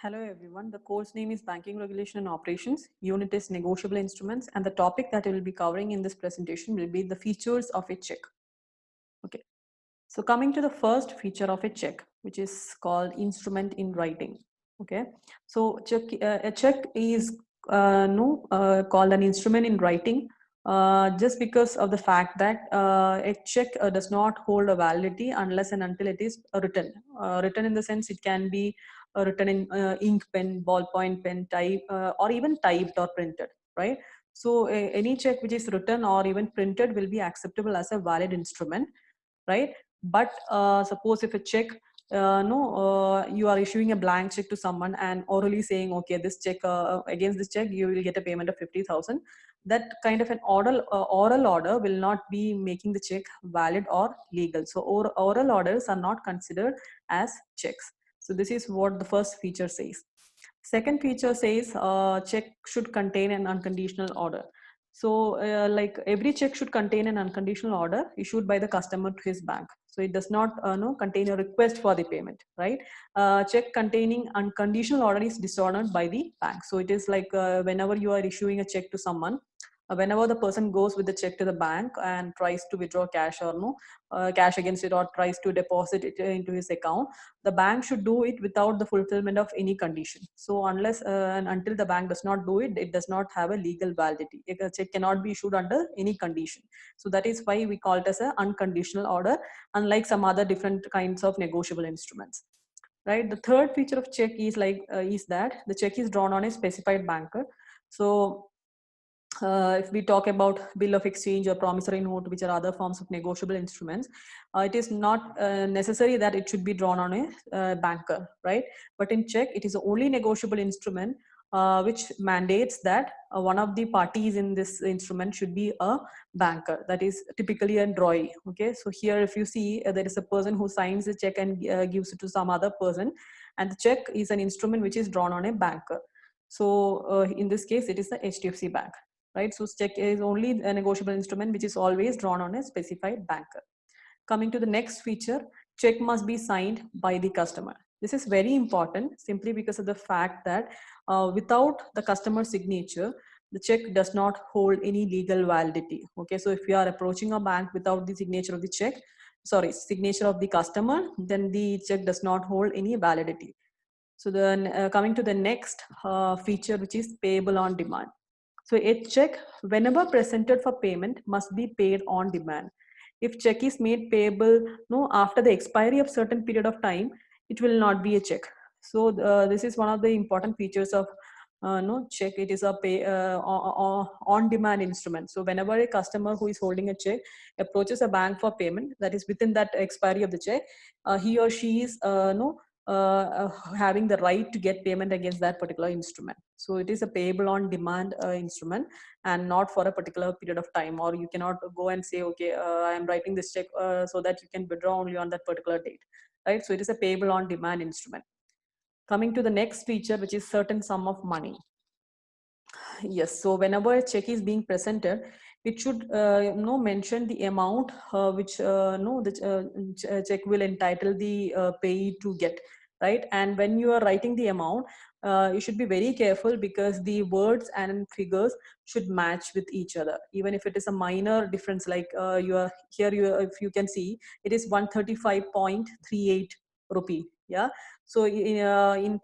Hello everyone, the course name is Banking Regulation and Operations, unit is Negotiable Instruments, and the topic that we will be covering in this presentation will be the features of a check. Okay, so coming to the first feature of a check, which is called instrument in writing. Okay, so a check is called an instrument in writing just because of the fact that a check does not hold a validity unless and until it is written. Written in the sense it can be written in ink pen, ballpoint pen, type, or even typed or printed, right? So any check which is written or even printed will be acceptable as a valid instrument, right? But suppose if a check, no, you are issuing a blank check to someone and orally saying, okay, this check, against this check, you will get a payment of 50,000. That kind of an oral order will not be making the check valid or legal. So oral orders are not considered as checks. So this is what the first feature says. Second feature says check should contain an unconditional order. So like every check should contain an unconditional order issued by the customer to his bank. So it does not no, contain a request for the payment, right? Check containing unconditional order is dishonored by the bank. So it is like whenever you are issuing a check to someone, whenever the person goes with the check to the bank and tries to withdraw cash or no cash against it, or tries to deposit it into his account, the bank should do it without the fulfillment of any condition. So unless and until the bank does not do it, it does not have a legal validity. A check cannot be issued under any condition. So that is why we call it as an unconditional order, unlike some other different kinds of negotiable instruments, right? The third feature of check is like is that the check is drawn on a specified banker. So if we talk about bill of exchange or promissory note, which are other forms of negotiable instruments, it is not necessary that it should be drawn on a banker, right? But in check, it is the only negotiable instrument which mandates that one of the parties in this instrument should be a banker, that is typically a drawee. Okay, so here if you see there is a person who signs the check and gives it to some other person, and the check is an instrument which is drawn on a banker. So in this case, it is the HDFC Bank, right? So check is only a negotiable instrument which is always drawn on a specified banker. Coming to the next feature, check must be signed by the customer. This is very important simply because of the fact that without the customer signature, the check does not hold any legal validity. Okay, so if you are approaching a bank without the signature of the check, sorry, signature of the customer, then the check does not hold any validity. So then coming to the next feature, which is payable on demand. So a check, whenever presented for payment, must be paid on demand. If check is made payable no after the expiry of certain period of time, it will not be a check. So this is one of the important features of no check. It is a pay on demand instrument. So whenever a customer who is holding a check approaches a bank for payment, that is within that expiry of the check, he or she is no having the right to get payment against that particular instrument. So it is a payable on demand instrument, and not for a particular period of time. Or you cannot go and say, okay, I am writing this check so that you can withdraw only on that particular date, right? So it is a payable on demand instrument. Coming to the next feature, which is certain sum of money. Yes, so whenever a check is being presented, it should mention the amount which no the check will entitle the payee to get, right? And when you are writing the amount, you should be very careful because the words and figures should match with each other, even if it is a minor difference. Like you are here, if you can see, it is 135.38 rupee. Yeah, so in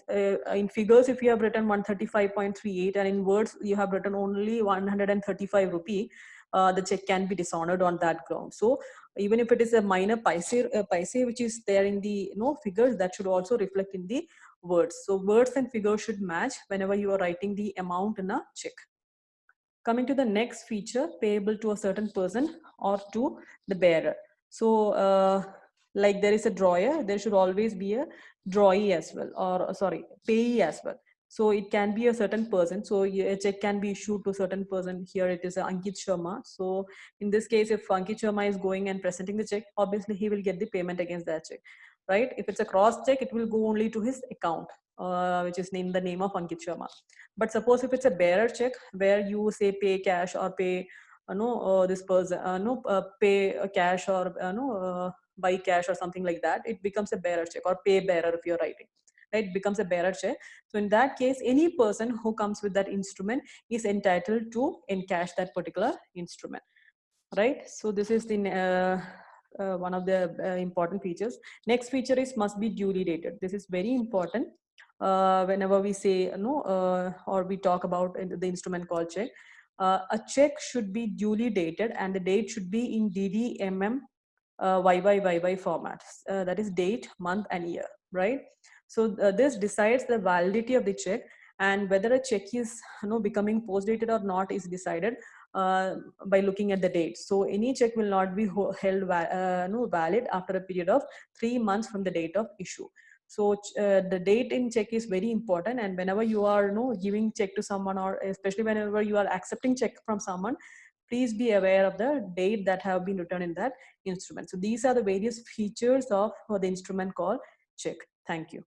figures, if you have written 135.38, and in words you have written only 135 rupee, the check can be dishonored on that ground. So even if it is a minor paise which is there in the figures, that should also reflect in the words. So words and figures should match whenever you are writing the amount in a check. Coming to the next feature, payable to a certain person or to the bearer. So like there is a drawer, there should always be a drawee as well, or sorry, payee as well. So it can be a certain person. So a check can be issued to a certain person. Here it is Ankit Sharma. So in this case, if Ankit Sharma is going and presenting the check, obviously he will get the payment against that check, right? If it's a cross check, it will go only to his account, which is named the name of Ankit Sharma. But suppose if it's a bearer check where you say pay cash or pay this person pay cash or buy cash or something like that, it becomes a bearer check, or pay bearer if you're writing. right? It becomes a bearer check. So in that case, any person who comes with that instrument is entitled to encash that particular instrument, right? So this is the one of the important features. Next feature is must be duly dated. This is very important. Whenever we say or we talk about the instrument called check, a check should be duly dated and the date should be in DDMM YYYY format. That is date, month, and year, right? So this decides the validity of the check, and whether a check is becoming post dated or not is decided by looking at the date. So any check will not be held valid after a period of 3 months from the date of issue. So the date in check is very important, and whenever you are giving check to someone, or especially whenever you are accepting check from someone, please be aware of the date that have been written in that instrument. So these are the various features of the instrument called check. Thank you.